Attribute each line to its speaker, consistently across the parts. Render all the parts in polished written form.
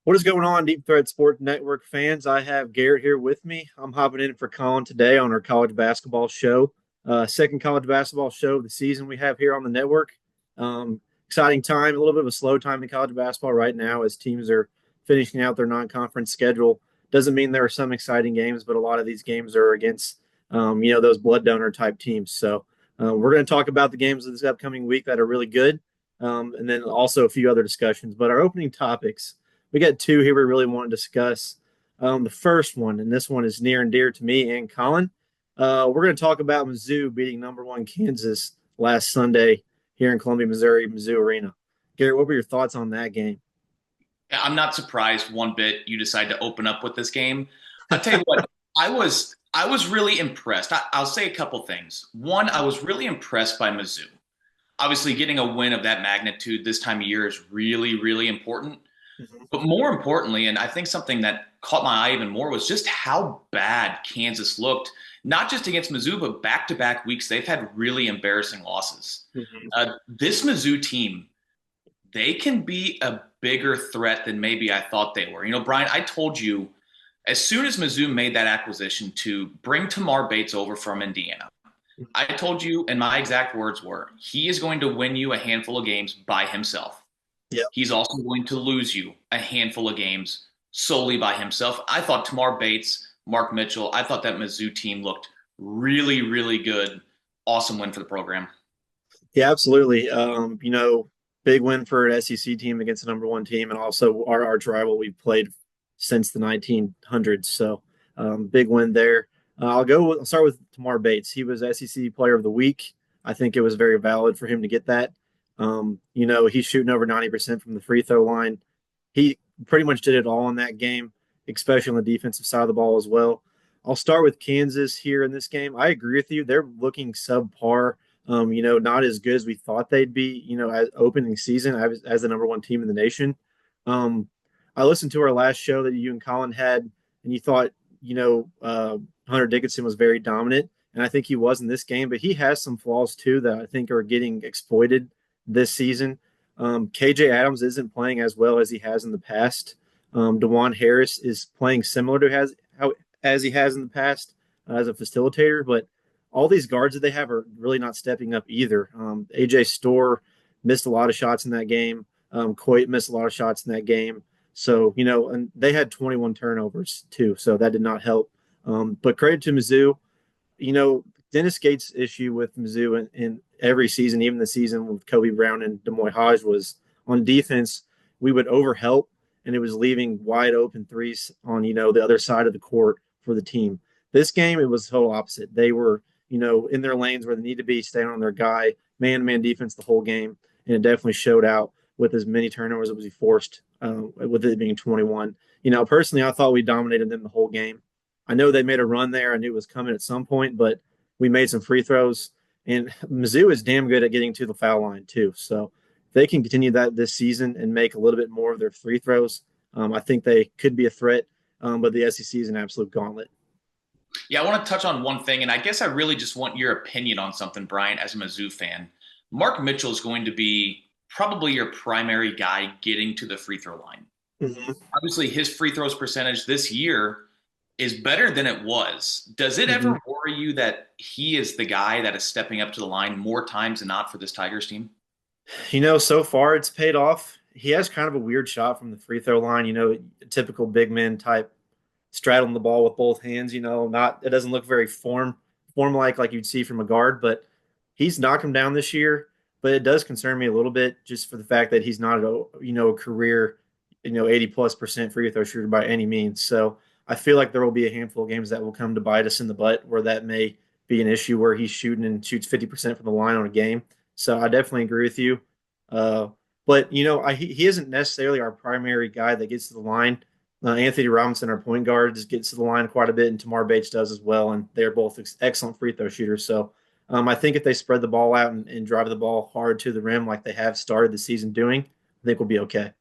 Speaker 1: What is going on, Deep Threat Sports Network fans? I have Garrett here with me. I'm hopping in for Colin today on our college basketball show. Second college basketball show of the season we have here on the network. Exciting time, a little bit of a slow time in college basketball right now as teams are finishing out their non-conference schedule. Doesn't mean there are some exciting games, but a lot of these games are against, those blood donor type teams. So we're going to talk about the games of this upcoming week that are really good, and then also a few other discussions. But our opening topics – we got two here we really want to discuss. The first one, and this one is near and dear to me and Colin. We're going to talk about Mizzou beating number one Kansas last Sunday here in Columbia, Missouri, Mizzou Arena. Garrett, what were your thoughts on that game?
Speaker 2: I'm not surprised one bit you decide to open up with this game. I'll tell you what, I was really impressed. I'll say a couple things. One, I was really impressed by Mizzou. Obviously, getting a win of that magnitude this time of year is really, really important.
Speaker 1: Mm-hmm.
Speaker 2: But more importantly, and I think something that caught my eye even more was just how bad Kansas looked, not just against Mizzou, but back-to-back weeks. They've had really embarrassing losses.
Speaker 1: Mm-hmm.
Speaker 2: This Mizzou team, they can be a bigger threat than maybe I thought they were. Bryant, I told you as soon as Mizzou made that acquisition to bring Tamar Bates over from Indiana, I told you, and my exact words were, he is going to win you a handful of games by himself.
Speaker 1: Yeah.
Speaker 2: He's also going to lose you a handful of games solely by himself. I thought Tamar Bates, Mark Mitchell, I thought that Mizzou team looked really, really good. Awesome win for the program.
Speaker 1: Yeah, absolutely. Big win for an SEC team against the number one team, and also our arch rival we've played since the 1900s. So big win there. I'll start with Tamar Bates. He was SEC Player of the Week. I think it was very valid for him to get that. He's shooting over 90% from the free throw line. He pretty much did it all in that game, especially on the defensive side of the ball as well. I'll start with Kansas here in this game. I agree with you. They're looking subpar, not as good as we thought they'd be, as opening season as the number one team in the nation. I listened to our last show that you and Colin had, and you thought, Hunter Dickinson was very dominant, and I think he was in this game, but he has some flaws too that I think are getting exploited this season. KJ Adams isn't playing as well as he has in the past. DeJuan Harris is playing similar to as he has in the past as a facilitator, but all these guards that they have are really not stepping up either. AJ Storr missed a lot of shots in that game. Coit missed a lot of shots in that game. So, and they had 21 turnovers too, so that did not help. But credit to Mizzou. Dennis Gates' issue with Mizzou in every season, even the season with Kobe Brown and Demoy Hodge, was on defense. We would overhelp, and it was leaving wide open threes on the other side of the court for the team. This game, it was the total opposite. They were in their lanes where they need to be, staying on their guy, man-to-man defense the whole game, and it definitely showed out with as many turnovers as he forced, with it being 21. Personally, I thought we dominated them the whole game. I know they made a run there. I knew it was coming at some point, but we made some free throws, and Mizzou is damn good at getting to the foul line too. So if they can continue that this season and make a little bit more of their free throws, I think they could be a threat. But the SEC is an absolute gauntlet.
Speaker 2: Yeah, I want to touch on one thing, and I guess I really just want your opinion on something, Brian, as a Mizzou fan. Mark Mitchell is going to be probably your primary guy getting to the free throw line.
Speaker 1: Mm-hmm.
Speaker 2: Obviously, his free throws percentage this year is better than it was. Does it
Speaker 1: Mm-hmm.
Speaker 2: ever worry you that he is the guy that is stepping up to the line more times than not for this Tigers team?
Speaker 1: So far it's paid off. He has kind of a weird shot from the free throw line, typical big man type straddling the ball with both hands, not it doesn't look very form like you'd see from a guard, but he's knocked him down this year. But it does concern me a little bit just for the fact that he's not a career, 80+% free throw shooter by any means. So I feel like there will be a handful of games that will come to bite us in the butt where that may be an issue where he's shooting and shoots 50% from the line on a game. So I definitely agree with you. But he isn't necessarily our primary guy that gets to the line. Anthony Robinson, our point guard, just gets to the line quite a bit, and Tamar Bates does as well. And they're both excellent free throw shooters. So I think if they spread the ball out and drive the ball hard to the rim like they have started the season doing, I think we'll be okay.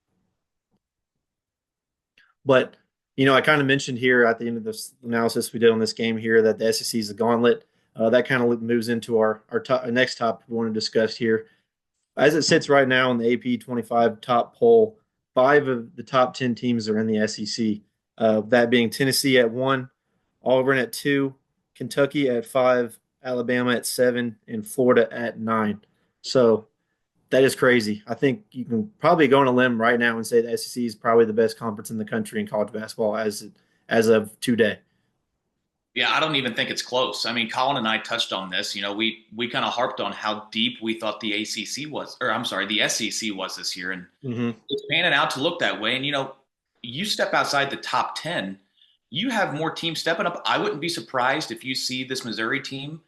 Speaker 1: But I kind of mentioned here at the end of this analysis we did on this game here that the SEC is a gauntlet. That kind of moves into our next topic we want to discuss here. As it sits right now in the AP 25 top poll, 5 of the top 10 teams are in the SEC. That being Tennessee at 1, Auburn at 2, Kentucky at 5, Alabama at 7, and Florida at 9. So that is crazy. I think you can probably go on a limb right now and say the SEC is probably the best conference in the country in college basketball as of today.
Speaker 2: Yeah, I don't even think it's close. I mean, Colin and I touched on this. We kind of harped on how deep we thought the ACC was, or I'm sorry, the SEC was this year, and
Speaker 1: Mm-hmm.
Speaker 2: it's panning out to look that way. And you step outside the top 10, you have more teams stepping up. I wouldn't be surprised if you see this Missouri team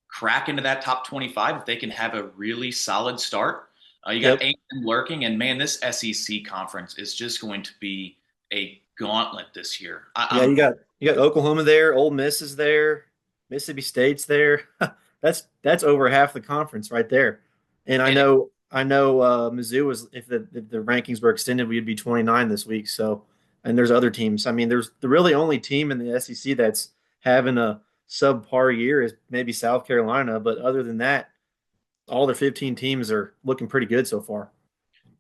Speaker 2: crack into that top 25 if they can have a really solid start. You got
Speaker 1: Yep.
Speaker 2: A&M lurking, and man, this SEC conference is just going to be a gauntlet this year.
Speaker 1: Yeah, you got Oklahoma there, Ole Miss is there, Mississippi State's there. That's over half the conference right there. And I
Speaker 2: And
Speaker 1: know I know Mizzou was if the rankings were extended, we'd be 29 this week. So and there's other teams. I mean, there's the really only team in the SEC that's having a subpar year is maybe South Carolina, but other than that, all their 15 teams are looking pretty good so far.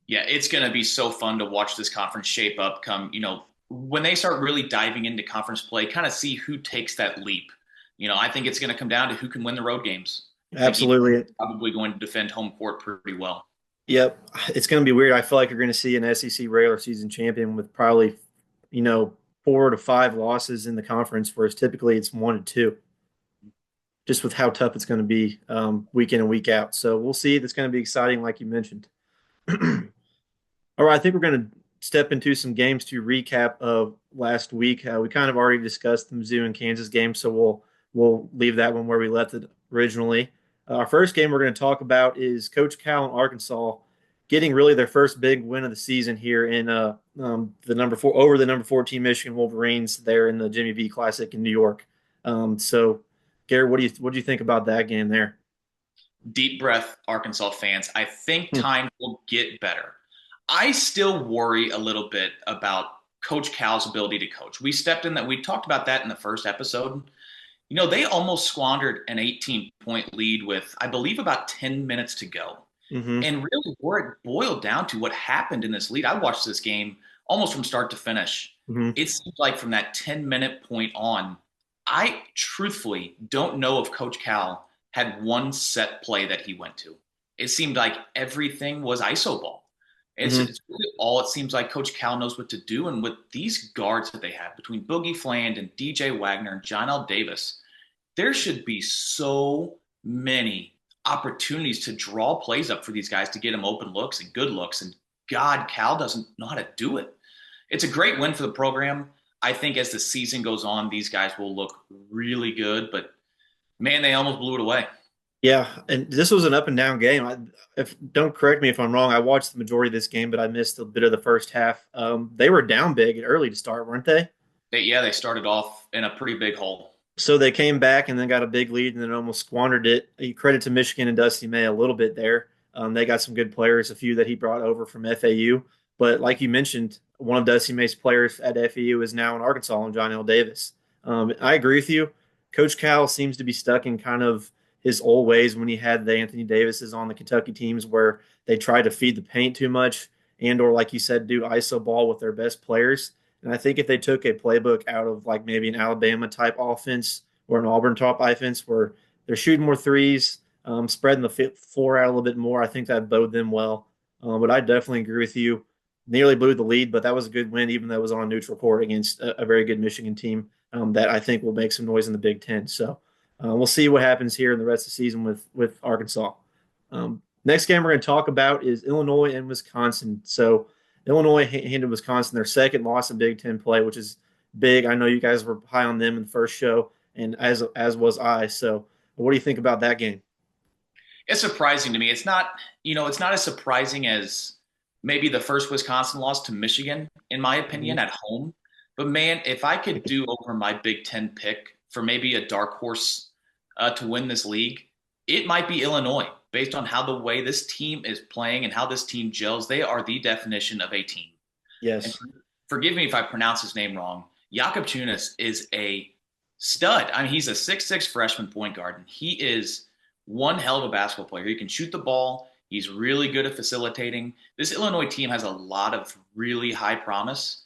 Speaker 2: yeah, it's going to be so fun to watch this conference shape up come, when they start really diving into conference play, kind of see who takes that leap. I think it's going to come down to who can win the road games. I think each
Speaker 1: Absolutely.
Speaker 2: probably going to defend home court pretty well.
Speaker 1: Yep. It's going to be weird. I feel like you're going to see an SEC regular season champion with probably, you know, 4 to 5 losses in the conference, whereas typically it's 1 to 2, just with how tough it's going to be week in and week out. So we'll see. That's going to be exciting, like you mentioned. All right, I think we're going to step into some games to recap of last week. We kind of already discussed the Mizzou and Kansas game, so we'll leave that one where we left it originally. Our first game we're going to talk about is Coach Cal in Arkansas getting really their first big win of the season here in the number 4 over the number 14 Michigan Wolverines there in the Jimmy V Classic in New York. So, Garrett, what do you think about that game there?
Speaker 2: Deep breath, Arkansas fans. I think
Speaker 1: Hmm.
Speaker 2: time will get better. I still worry a little bit about Coach Cal's ability to coach. We stepped in that. We talked about that in the first episode. They almost squandered an 18-point lead with, I believe, about 10 minutes to go.
Speaker 1: Mm-hmm.
Speaker 2: And really, where it boiled down to what happened in this lead, I watched this game almost from start to finish.
Speaker 1: Mm-hmm.
Speaker 2: It seemed like from that 10-minute point on, I truthfully don't know if Coach Cal had one set play that he went to. It seemed like everything was ISO ball. It's,
Speaker 1: Mm-hmm.
Speaker 2: it's really all it seems like Coach Cal knows what to do. And with these guards that they have between Boogie Fland and DJ Wagner and John L. Davis, there should be so many opportunities to draw plays up for these guys to get them open looks and good looks. And God, Cal doesn't know how to do it. It's a great win for the program. I think as the season goes on, these guys will look really good. But man, they almost blew it away.
Speaker 1: Yeah, and this was an up and down game. If don't correct me if I'm wrong. I watched the majority of this game, but I missed a bit of the first half. They were down big early to start, weren't they?
Speaker 2: They started off in a pretty big hole.
Speaker 1: So they came back and then got a big lead and then almost squandered it. Credit to Michigan and Dusty May a little bit there. They got some good players, a few that he brought over from FAU. But like you mentioned, one of Dusty May's players at FAU is now in Arkansas, and John L. Davis. I agree with you. Coach Cal seems to be stuck in kind of his old ways when he had the Anthony Davises on the Kentucky teams where they tried to feed the paint too much and or like you said, do ISO ball with their best players. And I think if they took a playbook out of like maybe an Alabama type offense or an Auburn type offense where they're shooting more threes, spreading the floor out a little bit more, I think that bode them well. But I definitely agree with you. Nearly blew the lead, but that was a good win, even though it was on a neutral court against a very good Michigan team that I think will make some noise in the Big Ten. So we'll see what happens here in the rest of the season with Arkansas. Next game we're going to talk about is Illinois and Wisconsin. So Illinois handed Wisconsin their second loss in Big Ten play, which is big. I know you guys were high on them in the first show, and as was I. So, what do you think about that game?
Speaker 2: It's surprising to me. It's not as surprising as maybe the first Wisconsin loss to Michigan, in my opinion, at home. But man, if I could do over my Big Ten pick for maybe a dark horse to win this league, it might be Illinois, based on how the way this team is playing and how this team gels. They are the definition of a team. And
Speaker 1: Yes.
Speaker 2: forgive me if I pronounce his name wrong. Jakob Tunis is a stud. I mean, he's a 6'6" freshman point guard, and he is one hell of a basketball player. He can shoot the ball. He's really good at facilitating. This Illinois team has a lot of really high promise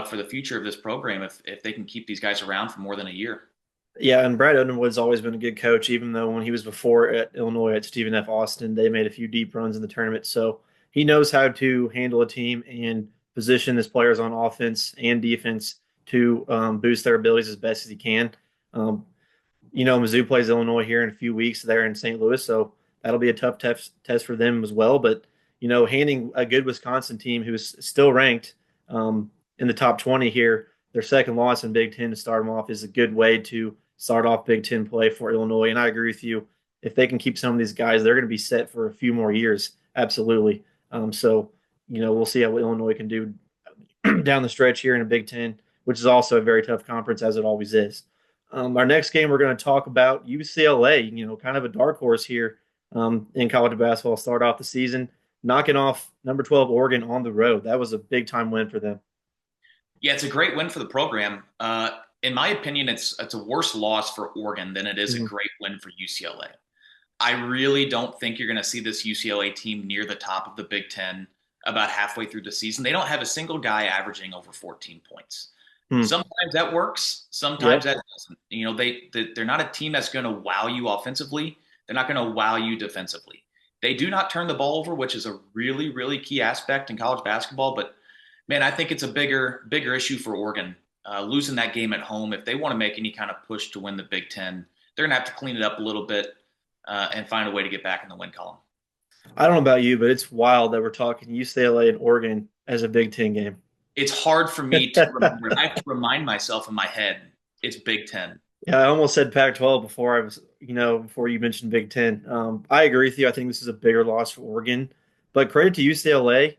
Speaker 2: for the future of this program if they can keep these guys around for more than a year.
Speaker 1: Yeah, and Brad Underwood's always been a good coach, even though when he was before at Illinois at Stephen F. Austin, they made a few deep runs in the tournament. So he knows how to handle a team and position his players on offense and defense to boost their abilities as best as he can. Um, Mizzou plays Illinois here in a few weeks there in St. Louis, so that'll be a tough test for them as well. But handing a good Wisconsin team who's still ranked in the top 20 here, their second loss in Big Ten to start them off is a good way to start off Big Ten play for Illinois. And I agree with you. If they can keep some of these guys, they're going to be set for a few more years. Absolutely. We'll see how Illinois can do down the stretch here in a Big Ten, which is also a very tough conference as it always is. Our next game, we're going to talk about UCLA, kind of a dark horse here in college basketball. Start off the season, knocking off number 12 Oregon on the road. That was a big time win for them.
Speaker 2: Yeah, it's a great win for the program. In my opinion, it's a worse loss for Oregon than it is a
Speaker 1: Mhm.
Speaker 2: great win for UCLA. I really don't think you're going to see this UCLA team near the top of the Big Ten about halfway through the season. They don't have a single guy averaging over 14 points.
Speaker 1: Hmm.
Speaker 2: Sometimes that works. Sometimes
Speaker 1: Yep.
Speaker 2: that doesn't. They're not a team that's going to wow you offensively. They're not going to wow you defensively. They do not turn the ball over, which is a really, really key aspect in college basketball. But man, I think it's a bigger issue for Oregon losing that game at home. If they want to make any kind of push to win the Big Ten, they're going to have to clean it up a little bit and find a way to get back in the win column.
Speaker 1: I don't know about you, but it's wild that we're talking UCLA and Oregon as a Big Ten game.
Speaker 2: It's hard for me to remember. I have to remind myself in my head it's Big Ten.
Speaker 1: Yeah, I almost said Pac-12 before before you mentioned Big Ten. I agree with you. I think this is a bigger loss for Oregon, but credit to UCLA.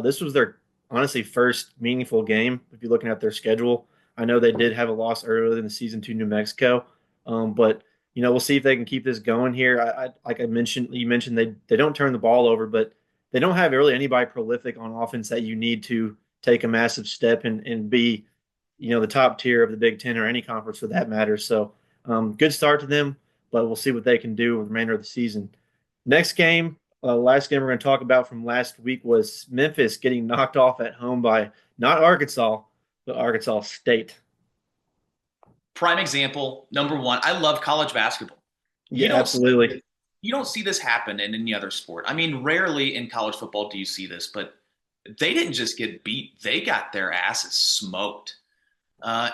Speaker 1: This was their honestly first meaningful game. If you're looking at their schedule, I know they did have a loss earlier in the season to New Mexico, but we'll see if they can keep this going here. Like I mentioned, you mentioned they don't turn the ball over, but they don't have really anybody prolific on offense that you need to take a massive step and be the top tier of the Big Ten or any conference for that matter. So good start to them, but we'll see what they can do with the remainder of the season. Next game, last game we're going to talk about from last week was Memphis getting knocked off at home by not Arkansas, but Arkansas State.
Speaker 2: Prime example, number one. I love college basketball. You
Speaker 1: Yeah,
Speaker 2: don't see
Speaker 1: absolutely.
Speaker 2: you don't see this happen in any other sport. I mean, rarely in college football do you see this, but they didn't just get beat; they got their asses smoked.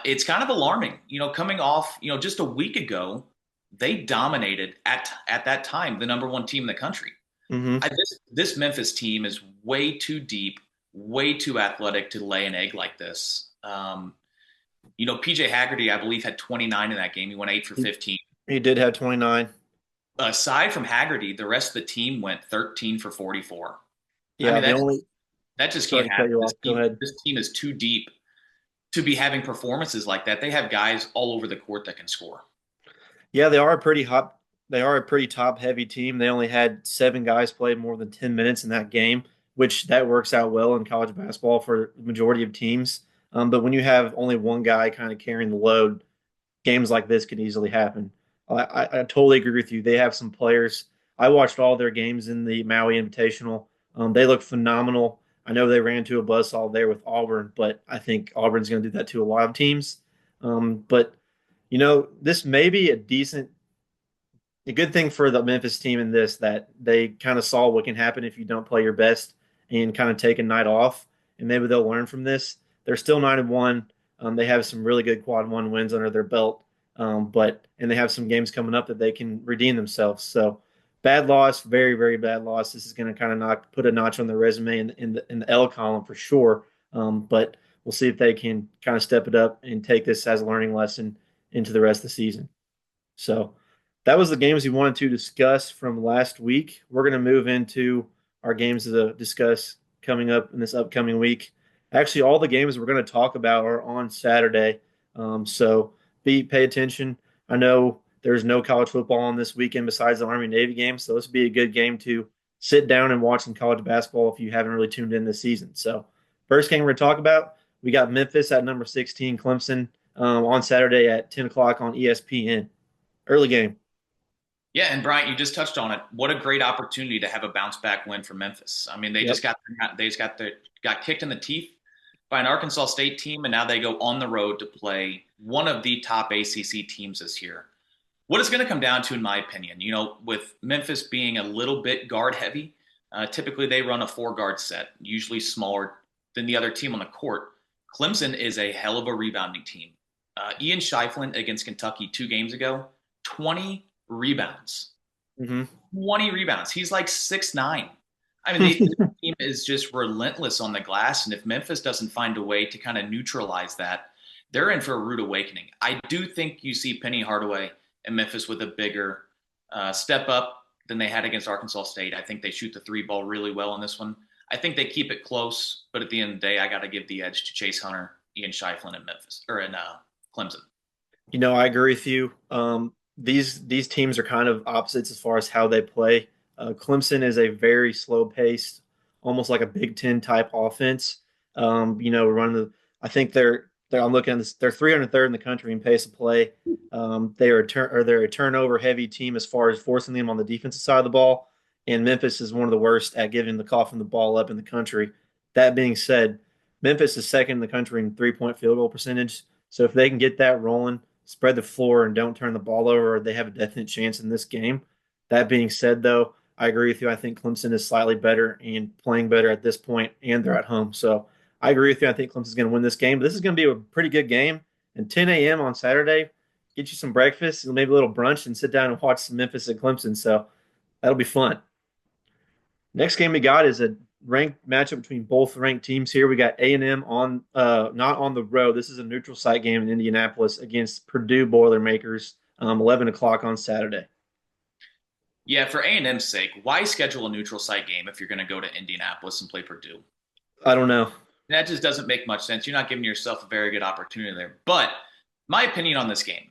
Speaker 2: It's kind of alarming, coming off, just a week ago, they dominated at that time the number one team in the country.
Speaker 1: Hmm.
Speaker 2: This Memphis team is way too deep, way too athletic to lay an egg like this. PJ Haggerty, I believe, had 29 in that game. He went 8 for
Speaker 1: He,
Speaker 2: 15.
Speaker 1: he did have 29.
Speaker 2: Aside from Haggerty, the rest of the team went 13 for 44. I
Speaker 1: Yeah,
Speaker 2: mean,
Speaker 1: the only
Speaker 2: that just
Speaker 1: sorry
Speaker 2: can't
Speaker 1: to cut
Speaker 2: happen.
Speaker 1: you off. Go ahead.
Speaker 2: This team is too deep to be having performances like that. They have guys all over the court that can score.
Speaker 1: Yeah, they are a pretty hot. They are a pretty top heavy team. They only had 7 guys play more than 10 minutes in that game, which that works out well in college basketball for the majority of teams. But when you have only one guy kind of carrying the load, games like this could easily happen. I totally agree with you. They have some players. I watched all their games in the Maui Invitational. They look phenomenal. I know they ran to a buzzsaw there with Auburn, but I think Auburn's going to do that to a lot of teams. But this may be a good thing for the Memphis team in this that they kind of saw what can happen if you don't play your best and kind of take a night off, and maybe they'll learn from this. They're still 9-1. They have some really good quad one wins under their belt, and they have some games coming up that they can redeem themselves. So bad loss, very very bad loss. This is going to kind of put a notch on their resume in the L column for sure. But we'll see if they can kind of step it up and take this as a learning lesson into the rest of the season. So that was the games we wanted to discuss from last week. We're going to move into our games to discuss coming up in this upcoming week. Actually, all the games we're going to talk about are on Saturday. So pay attention. I know there's no college football on this weekend besides the Army Navy game, so this would be a good game to sit down and watch some college basketball if you haven't really tuned in this season. So first game we're going to talk about, we got Memphis at number 16, Clemson on Saturday at 10 o'clock on ESPN. Early game.
Speaker 2: Yeah, and Bryant, you just touched on it. What a great opportunity to have a bounce back win for Memphis. I mean,
Speaker 1: Yep.
Speaker 2: they just got kicked in the teeth by an Arkansas State team, and now they go on the road to play one of the top ACC teams this year. What it's going to come down to, in my opinion, with Memphis being a little bit guard heavy, typically they run a four guard set, usually smaller than the other team on the court. Clemson is a hell of a rebounding team. Ian Shiflin against Kentucky 2 games ago, 20 rebounds.
Speaker 1: Hmm.
Speaker 2: 20 rebounds. He's like 6'9". I mean, this team is just relentless on the glass. And if Memphis doesn't find a way to kind of neutralize that, they're in for a rude awakening. I do think you see Penny Hardaway and Memphis with a bigger step up than they had against Arkansas State. I think they shoot the three ball really well in this one. I think they keep it close, but at the end of the day, I got to give the edge to Chase Hunter, Ian Shiflin, and Memphis or in Clemson.
Speaker 1: I agree with you. These teams are kind of opposites as far as how they play. Clemson is a very slow paced, almost like a Big Ten type offense. Running the. I think they're. I'm looking at this. They're 303rd in the country in pace of play. They're a turnover heavy team as far as forcing them on the defensive side of the ball. And Memphis is one of the worst at giving the coughing the ball up in the country. That being said, Memphis is second in the country in 3-point field goal percentage. So if they can get that rolling, spread the floor, and don't turn the ball over, they have a definite chance in this game. That being said, though, I agree with you. I think Clemson is slightly better and playing better at this point, and they're at home. So I agree with you. I think Clemson's going to win this game. But this is going to be a pretty good game. And 10 a.m. on Saturday, get you some breakfast, maybe a little brunch, and sit down and watch some Memphis and Clemson. So that'll be fun. Next game we got is a ranked matchup between both ranked teams here. We got A&M on not on the road. This is a neutral site game in Indianapolis against Purdue Boilermakers, 11 o'clock on Saturday.
Speaker 2: Yeah, for A&M's sake, why schedule a neutral site game if you're going to go to Indianapolis and play Purdue?
Speaker 1: I don't know.
Speaker 2: That just doesn't make much sense. You're not giving yourself a very good opportunity there. But my opinion on this game,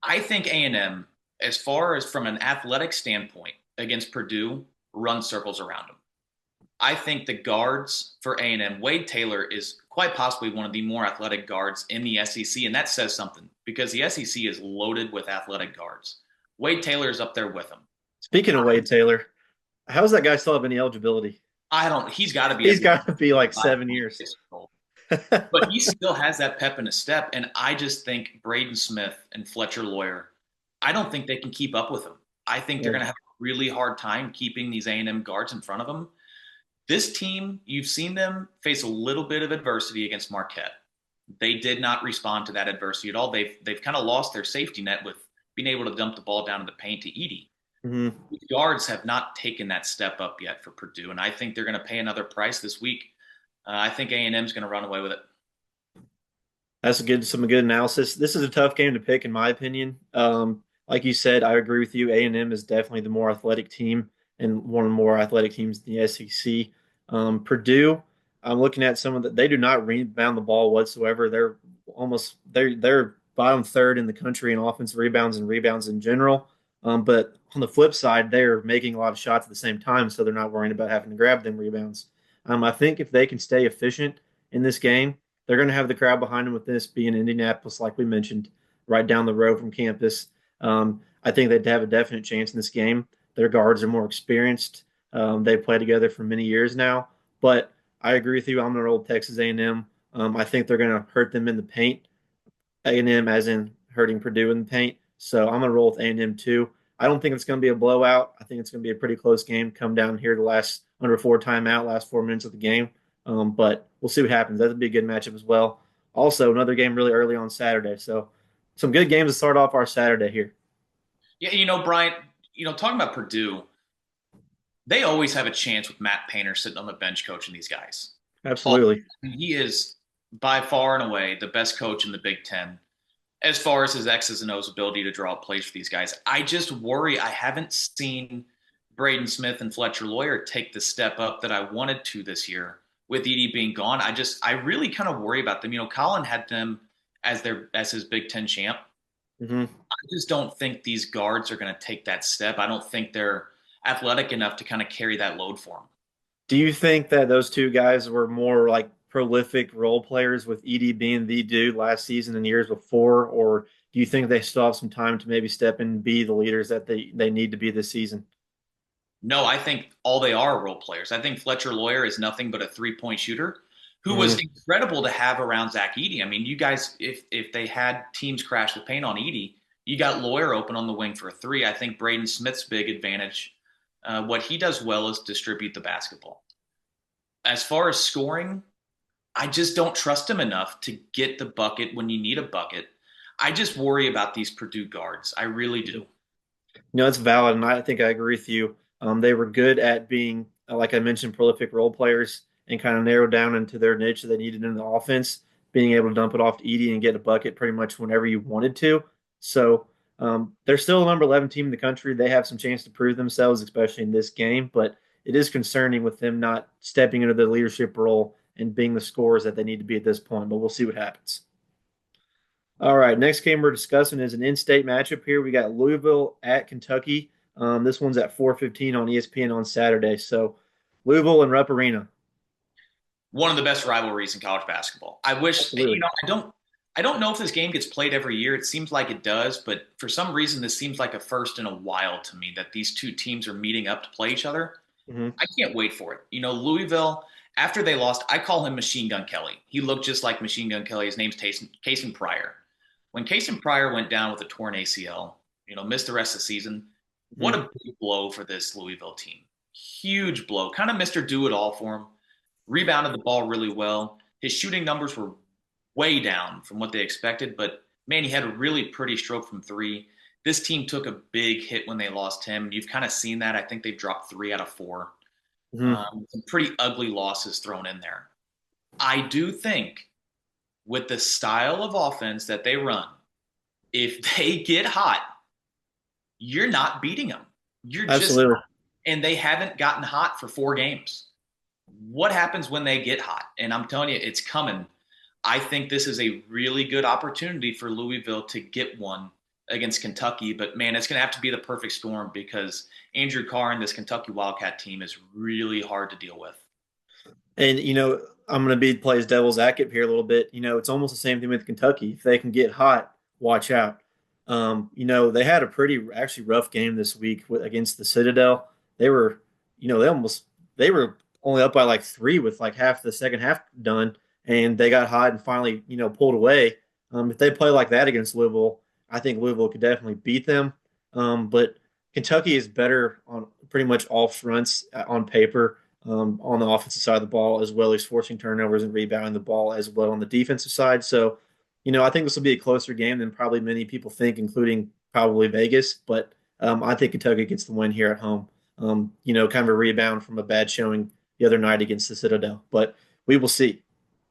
Speaker 2: I think A&M, as far as from an athletic standpoint against Purdue, run circles around them. I think the guards for A&M, Wade Taylor is quite possibly one of the more athletic guards in the SEC, and that says something because the SEC is loaded with athletic guards. Wade Taylor is up there with them.
Speaker 1: Speaking of Wade Taylor, how does that guy still have any eligibility?
Speaker 2: I don't. He's got to be
Speaker 1: He's
Speaker 2: at
Speaker 1: got to be like
Speaker 2: least
Speaker 1: 7 years.
Speaker 2: but he still has that pep in his step. And I just think Braden Smith and Fletcher Lawyer, I don't think they can keep up with him. I think they're going to have a really hard time keeping these A&M guards in front of them. This team, you've seen them face a little bit of adversity against Marquette. They did not respond to that adversity at all. They've kind of lost their safety net with being able to dump the ball down in the paint to Edey.
Speaker 1: Mm-hmm.
Speaker 2: The guards have not taken that step up yet for Purdue, and I think they're going to pay another price this week. I think A&M is going to run away with it.
Speaker 1: That's some good analysis. This is a tough game to pick, in my opinion. Like you said, I agree with you. A&M is definitely the more athletic team and one of the more athletic teams in the SEC. Purdue, I'm looking at some of the. They do not rebound the ball whatsoever. They're bottom third in the country in offensive rebounds and rebounds in general. But on the flip side, they're making a lot of shots at the same time, so they're not worrying about having to grab them rebounds. I think if they can stay efficient in this game, they're going to have the crowd behind them with this being Indianapolis, like we mentioned, right down the road from campus. I think they'd have a definite chance in this game. Their guards are more experienced. They've played together for many years now. But I agree with you. I'm going to roll Texas A&M. I think they're going to hurt them in the paint. A&M as in hurting Purdue in the paint. So I'm going to roll with A&M too. I don't think it's going to be a blowout. I think it's going to be a pretty close game. Come down here to last under 4 timeout, last 4 minutes of the game. But we'll see what happens. That'll be a good matchup as well. Also, another game really early on Saturday. So some good games to start off our Saturday here.
Speaker 2: Yeah, Bryant, talking about Purdue, they always have a chance with Matt Painter sitting on the bench coaching these guys.
Speaker 1: Absolutely.
Speaker 2: He is by far and away the best coach in the Big Ten as far as his X's and O's ability to draw up plays for these guys. I just worry I haven't seen Braden Smith and Fletcher Lawyer take the step up that I wanted to this year with Edey being gone. I really kind of worry about them. Colin had them as his Big Ten champ.
Speaker 1: Mm-hmm.
Speaker 2: I just don't think these guards are going to take that step. I don't think they're athletic enough to kind of carry that load for them.
Speaker 1: Do you think that those two guys were more like prolific role players with Edey being the dude last season and years before, or do you think they still have some time to maybe step in and be the leaders that they need to be this season?
Speaker 2: No, I think all they are role players. I think Fletcher Lawyer is nothing but a 3-point shooter who was
Speaker 1: Mm-hmm.
Speaker 2: incredible to have around Zach Edey. I mean, you guys, if they had teams crash the paint on Edey, you got Lawyer open on the wing for a three. I think Braden Smith's big advantage, what he does well is distribute the basketball. As far as scoring, I just don't trust him enough to get the bucket when you need a bucket. I just worry about these Purdue guards. I really do.
Speaker 1: No, it's valid, and I think I agree with you. They were good at being, like I mentioned, prolific role players and kind of narrowed down into their niche that they needed in the offense, being able to dump it off to Edie and get a bucket pretty much whenever you wanted to. So they're still the number 11 team in the country. They have some chance to prove themselves, especially in this game, but it is concerning with them not stepping into the leadership role and being the scorers that they need to be at this point, but we'll see what happens. All right, next game we're discussing is an in-state matchup here. We got Louisville at Kentucky. This one's at 4:15 on ESPN on Saturday. So Louisville and Rupp Arena.
Speaker 2: One of the best rivalries in college basketball. I wish,
Speaker 1: Absolutely.
Speaker 2: I don't know if this game gets played every year. It seems like it does, but for some reason this seems like a first in a while to me that these two teams are meeting up to play each other.
Speaker 1: Hmm.
Speaker 2: I can't wait for it. Louisville, after they lost, I call him Machine Gun Kelly. He looked just like Machine Gun Kelly. His name's Cason Pryor. When Cason Pryor went down with a torn ACL, missed the rest of the season, what
Speaker 1: Hmm.
Speaker 2: a big blow for this Louisville team. Huge blow. Kind of Mr. Do It All for him. Rebounded the ball really well. His shooting numbers were way down from what they expected, but man, he had a really pretty stroke from three. This team took a big hit when they lost him. You've kind of seen that. I think they've dropped 3 out of 4.
Speaker 1: Hmm.
Speaker 2: Some pretty ugly losses thrown in there. I do think with the style of offense that they run, if they get hot, you're not beating them. You're just
Speaker 1: Absolutely.
Speaker 2: not. And they haven't gotten hot for 4 games. What happens when they get hot? And I'm telling you, it's coming. I think this is a really good opportunity for Louisville to get one against Kentucky. But man, it's going to have to be the perfect storm because Andrew Carr and this Kentucky Wildcat team is really hard to deal with.
Speaker 1: And I'm going to be plays devil's advocate here a little bit. It's almost the same thing with Kentucky. If they can get hot, watch out. They had a pretty actually rough game this week against the Citadel. They were, they were only up by like three with like half the second half done, and they got hot and finally pulled away. If they play like that against Louisville, I think Louisville could definitely beat them. But Kentucky is better on pretty much all fronts on paper, on the offensive side of the ball, as well as forcing turnovers and rebounding the ball as well on the defensive side. So, I think this will be a closer game than probably many people think, including probably Vegas. But I think Kentucky gets the win here at home. Kind of a rebound from a bad showing the other night against the Citadel. But we will see.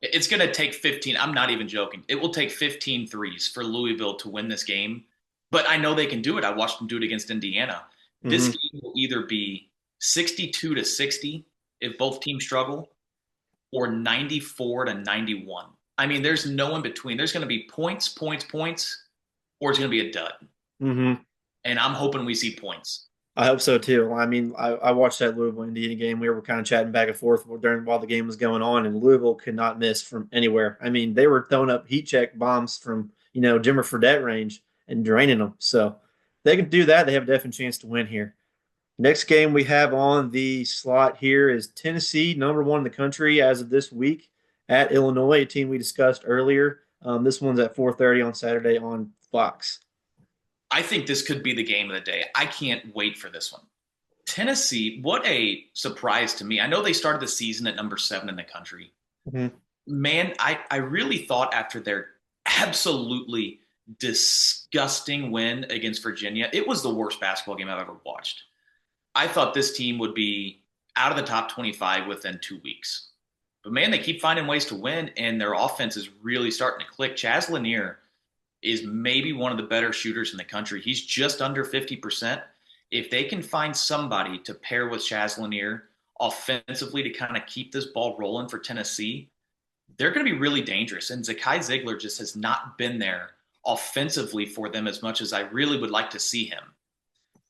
Speaker 2: It's going to take 15. I'm not even joking. It will take 15 threes for Louisville to win this game. But I know they can do it. I watched them do it against Indiana. This
Speaker 1: Hmm.
Speaker 2: game will either be 62-60 if both teams struggle, or 94-91. I mean, there's no in between. There's going to be points, points, points, or it's going to be a dud.
Speaker 1: Hmm.
Speaker 2: And I'm hoping we see points.
Speaker 1: I hope so too. I mean, I watched that Louisville Indiana game. We were kind of chatting back and forth while the game was going on, and Louisville could not miss from anywhere. I mean, they were throwing up heat check bombs from Jimmer Fredette range and draining them. So if they can do that, they have a definite chance to win here. Next game we have on the slot here is Tennessee, number one in the country as of this week, at Illinois, a team we discussed earlier. This one's at 4:30 on Saturday on Fox.
Speaker 2: I think this could be the game of the day. I can't wait for this one. Tennessee, what a surprise to me. I know they started the season at number 7 in the country.
Speaker 1: Mhm.
Speaker 2: Man, I really thought after their absolutely disgusting win against Virginia, it was the worst basketball game I've ever watched. I thought this team would be out of the top 25 within 2 weeks. But man, they keep finding ways to win, and their offense is really starting to click. Chaz Lanier is maybe one of the better shooters in the country. He's just under 50%. If they can find somebody to pair with Chaz Lanier offensively to kind of keep this ball rolling for Tennessee, they're going to be really dangerous. And Zakai Ziegler just has not been there offensively for them as much as I really would like to see him.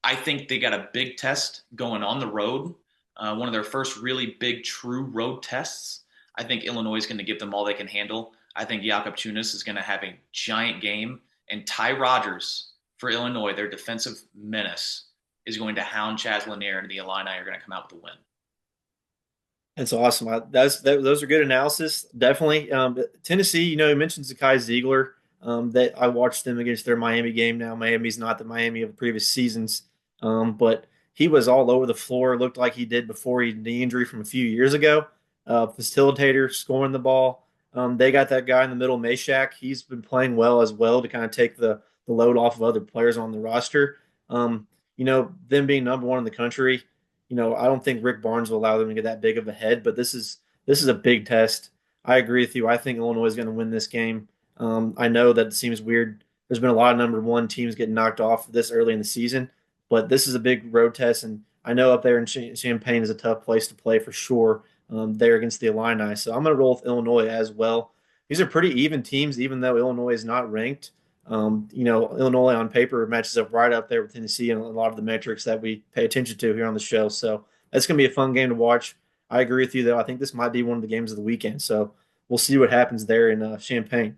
Speaker 2: I think they got a big test going on the road, one of their first really big, true road tests. I think Illinois is going to give them all they can handle. I think Jakob Chunas is going to have a giant game, And Ty Rodgers for Illinois, their defensive menace, is going to hound Chaz Lanier, and the Illini are going to come out with a win.
Speaker 1: That's awesome. Those are good analysis. Definitely. Tennessee, you mentioned Zakai Ziegler. That I watched them against their Miami game. Now Miami's not the Miami of the previous seasons, but he was all over the floor. Looked like he did before he knee injury from a few years ago. Facilitator, scoring the ball. They got that guy in the middle, Meshack. He's been playing well as well to kind of take the load off of other players on the roster. Them being number one in the country, I don't think Rick Barnes will allow them to get that big of a head, but this is a big test. I agree with you. I think Illinois is going to win this game. I know that it seems weird. There's been a lot of number one teams getting knocked off this early in the season, but this is a big road test, and I know up there in Champaign is a tough place to play for sure. There against the Illini, so I'm going to roll with Illinois as well. These are pretty even teams, even though Illinois is not ranked. Illinois on paper matches up right up there with Tennessee and a lot of the metrics that we pay attention to here on the show. So that's going to be a fun game to watch. I agree with you, though. I think this might be one of the games of the weekend. So we'll see what happens there in Champaign.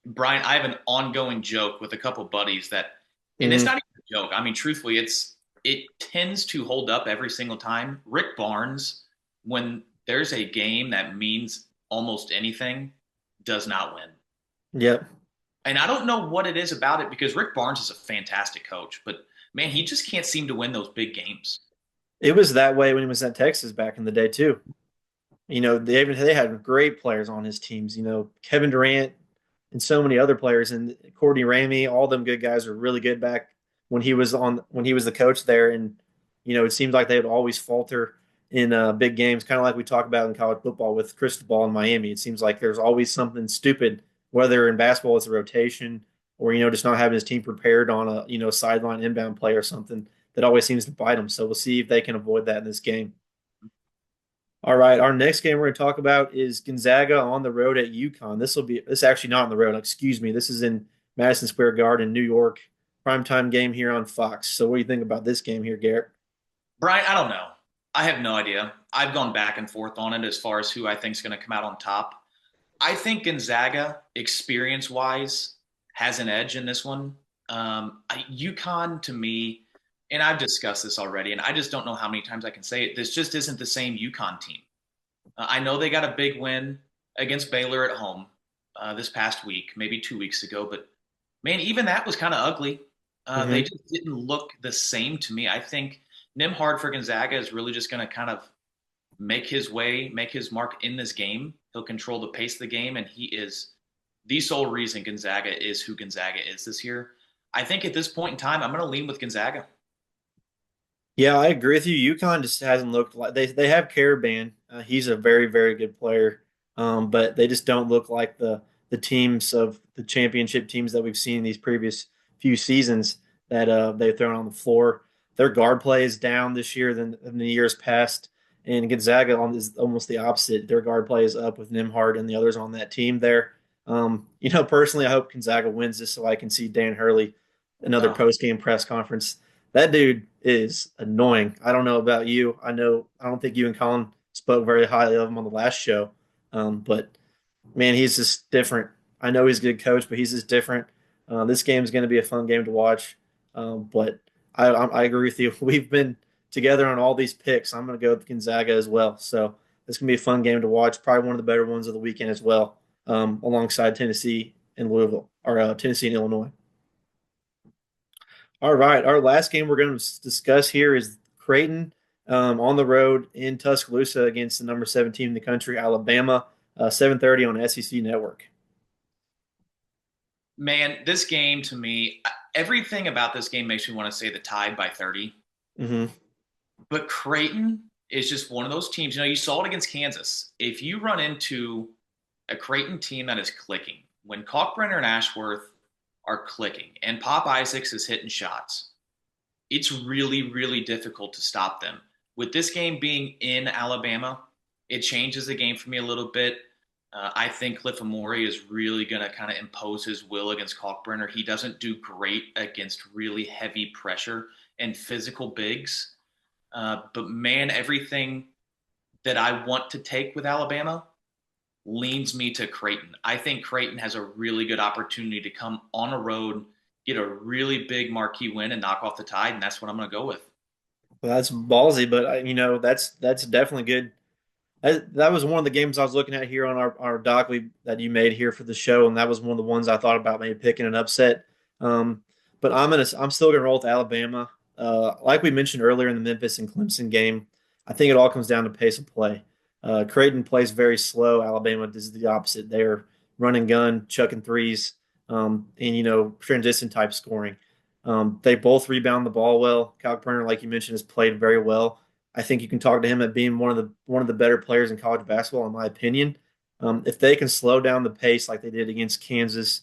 Speaker 2: Brian, I have an ongoing joke with a couple buddies that, and it's
Speaker 1: Mm-hmm.
Speaker 2: not even a joke. I mean, truthfully, it tends to hold up every single time. Rick Barnes, when there's a game that means almost anything, does not win.
Speaker 1: Yep.
Speaker 2: And I don't know what it is about it because Rick Barnes is a fantastic coach, but man, he just can't seem to win those big games.
Speaker 1: It was that way when he was at Texas back in the day, too. They had great players on his teams. Kevin Durant and so many other players, and Courtney Ramey. All them good guys were really good back when he was the coach there. And it seemed like they would always falter in big games, kind of like we talk about in college football with Cristobal in Miami. It seems like there's always something stupid, whether in basketball it's a rotation or just not having his team prepared on a sideline inbound play or something that always seems to bite them. So we'll see if they can avoid that in this game. All right, our next game we're going to talk about is Gonzaga on the road at UConn. This is actually not on the road. Excuse me. This is in Madison Square Garden, New York. Primetime game here on Fox. So what do you think about this game here, Garrett?
Speaker 2: Brian, I don't know. I have no idea. I've gone back and forth on it as far as who I think is going to come out on top. I think Gonzaga, experience wise, has an edge in this one. UConn, to me, and I've discussed this already, and I just don't know how many times I can say it. This just isn't the same UConn team. I know they got a big win against Baylor at home this past week, maybe 2 weeks ago, but man, even that was kind of ugly. They
Speaker 1: Mm-hmm.
Speaker 2: just didn't look the same to me. I think Nimhard for Gonzaga is really just going to kind of make his way, make his mark in this game. He'll control the pace of the game, and he is the sole reason Gonzaga is who Gonzaga is this year. I think at this point in time, I'm going to lean with Gonzaga.
Speaker 1: Yeah, I agree with you. UConn just hasn't looked like they have Caravan. He's a very, very good player, but they just don't look like the teams of the championship teams that we've seen in these previous few seasons that they've thrown on the floor. Their guard play is down this year than the years past, and Gonzaga is almost the opposite. Their guard play is up with Nimhard and the others on that team there. Personally, I hope Gonzaga wins this so I can see Dan Hurley another
Speaker 2: Oh,
Speaker 1: post game press conference. That dude is annoying. I don't know about you. I don't think you and Colin spoke very highly of him on the last show. But man, he's just different. I know he's a good coach, but he's just different. This game is going to be a fun game to watch. But I agree with you. We've been together on all these picks. I'm going to go with Gonzaga as well. So it's going to be a fun game to watch. Probably one of the better ones of the weekend as well, alongside Tennessee and Louisville, or Tennessee and Illinois. All right, our last game we're going to discuss here is Creighton on the road in Tuscaloosa against the number 17 in the country, Alabama, 7:30 on SEC Network.
Speaker 2: man, this game to me, everything about this game makes me want to say the Tide by 30.
Speaker 1: Hmm.
Speaker 2: But Creighton is just one of those teams. You saw it against Kansas. If you run into a Creighton team that is clicking, when Kalkbrenner and Ashworth are clicking and Pop Isaacs is hitting shots, it's really, really difficult to stop them. With this game being in Alabama, it changes the game for me a little bit. I think Cliff Amore is really going to kind of impose his will against Kalkbrenner. He doesn't do great against really heavy pressure and physical bigs. But man, everything that I want to take with Alabama, leans me to Creighton. I think Creighton has a really good opportunity to come on a road, get a really big marquee win, and knock off the Tide, and that's what I'm going to go with.
Speaker 1: Well, that's ballsy, but that's definitely good. That was one of the games I was looking at here on our doc that you made here for the show, and that was one of the ones I thought about maybe picking an upset. Um, but I'm still gonna roll with Alabama. Like we mentioned earlier in the Memphis and Clemson game, I think it all comes down to pace of play. Creighton plays very slow. Alabama does the opposite. They're running gun, chucking threes, and transition type scoring. They both rebound the ball well. Kalkbrenner, like you mentioned, has played very well. I think you can talk to him at being one of the better players in college basketball, in my opinion. If they can slow down the pace like they did against Kansas,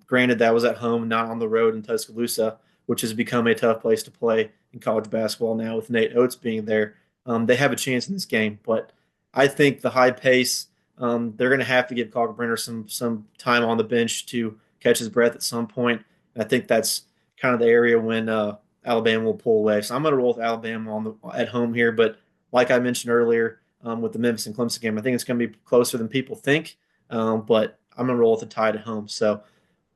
Speaker 1: granted that was at home, not on the road in Tuscaloosa, which has become a tough place to play in college basketball now with Nate Oates being there. They have a chance in this game, but I think the high pace, they're going to have to give Kalkbrenner some time on the bench to catch his breath at some point. And I think that's kind of the area when Alabama will pull away. So I'm going to roll with Alabama at home here. But like I mentioned earlier with the Memphis and Clemson game, I think it's going to be closer than people think. But I'm going to roll with the Tide at home. So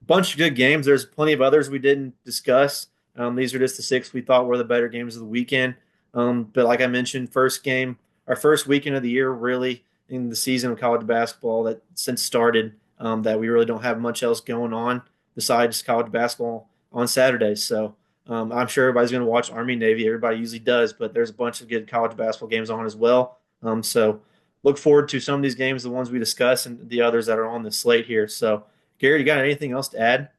Speaker 1: bunch of good games. There's plenty of others we didn't discuss. These are just the six we thought were the better games of the weekend. But like I mentioned, our first weekend of the year, really in the season of college basketball that since started, that we really don't have much else going on besides college basketball on Saturdays. So I'm sure everybody's going to watch Army Navy. Everybody usually does, but there's a bunch of good college basketball games on as well. So look forward to some of these games, the ones we discuss, and the others that are on the slate here. So Garrett, you got anything else to add?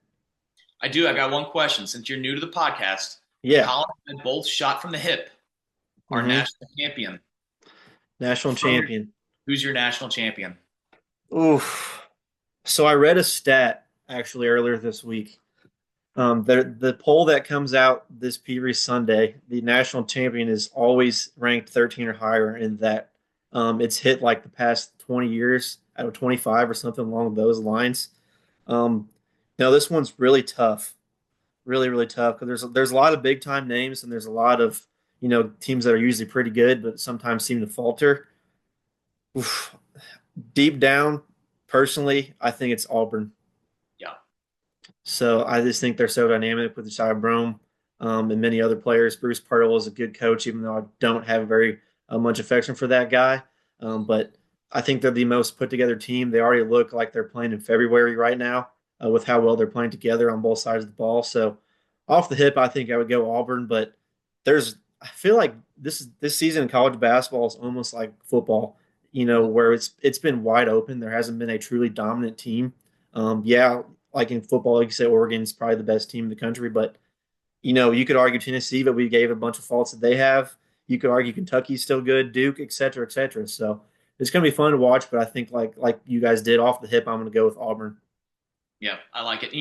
Speaker 2: I do. I got one question. Since you're new to the podcast,
Speaker 1: Yeah.
Speaker 2: Colin and both shot from the hip, our
Speaker 1: hmm
Speaker 2: national champion.
Speaker 1: National champion.
Speaker 2: Who's your national champion?
Speaker 1: Oof. So I read a stat actually earlier this week. The poll that comes out this every Sunday, the national champion is always ranked 13 or higher, in that it's hit like the past 20 years out of 25 or something along those lines. Um, this one's really tough, really, really tough because there's a lot of big time names and there's a lot of teams that are usually pretty good but sometimes seem to falter. Oof. Deep down, personally, I think it's Auburn.
Speaker 2: Yeah.
Speaker 1: So I just think they're so dynamic with Josiah Brome and many other players. Bruce Pearl is a good coach, even though I don't have very much affection for that guy. But I think they're the most put together team. They already look like they're playing in February right now with how well they're playing together on both sides of the ball. So off the hip, I think I would go Auburn. But I feel like this season in college basketball is almost like football. Where it's been wide open. There hasn't been a truly dominant team. Yeah, like in football, like you said, Oregon's probably the best team in the country, but you could argue Tennessee, but we gave a bunch of faults that they have. You could argue Kentucky's still good, Duke, et cetera, et cetera. So it's going to be fun to watch, but I think like you guys did off the hip, I'm going to go with Auburn.
Speaker 2: Yeah, I like it.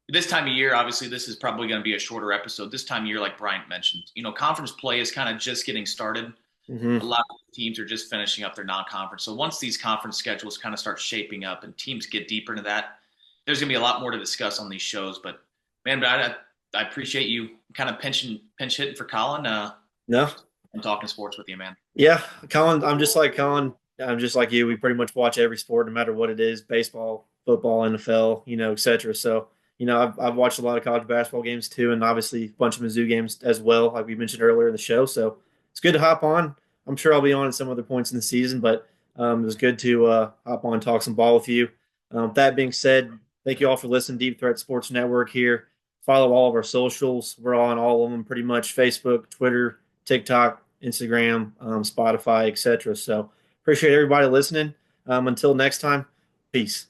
Speaker 2: This time of year, obviously, this is probably going to be a shorter episode. This time of year, like Bryant mentioned, conference play is kind of just getting started. A
Speaker 1: Mm-hmm.
Speaker 2: lot of teams are just finishing up their non-conference. So once these conference schedules kind of start shaping up and teams get deeper into that, there's going to be a lot more to discuss on these shows. But man, I appreciate you kind of pinch hitting for Colin.
Speaker 1: No,
Speaker 2: I'm talking sports with you, man.
Speaker 1: yeah, Colin. I'm just like Colin. I'm just like you. We pretty much watch every sport, no matter what it is: baseball, football, NFL, et cetera. So I've watched a lot of college basketball games too, and obviously a bunch of Mizzou games as well, like we mentioned earlier in the show. So it's good to hop on. I'm sure I'll be on at some other points in the season, but it was good to hop on and talk some ball with you. That being said, thank you all for listening. Deep Threat Sports Network here. Follow all of our socials. We're on all of them pretty much: Facebook, Twitter, TikTok, Instagram, Spotify, etc. So appreciate everybody listening. Until next time, peace.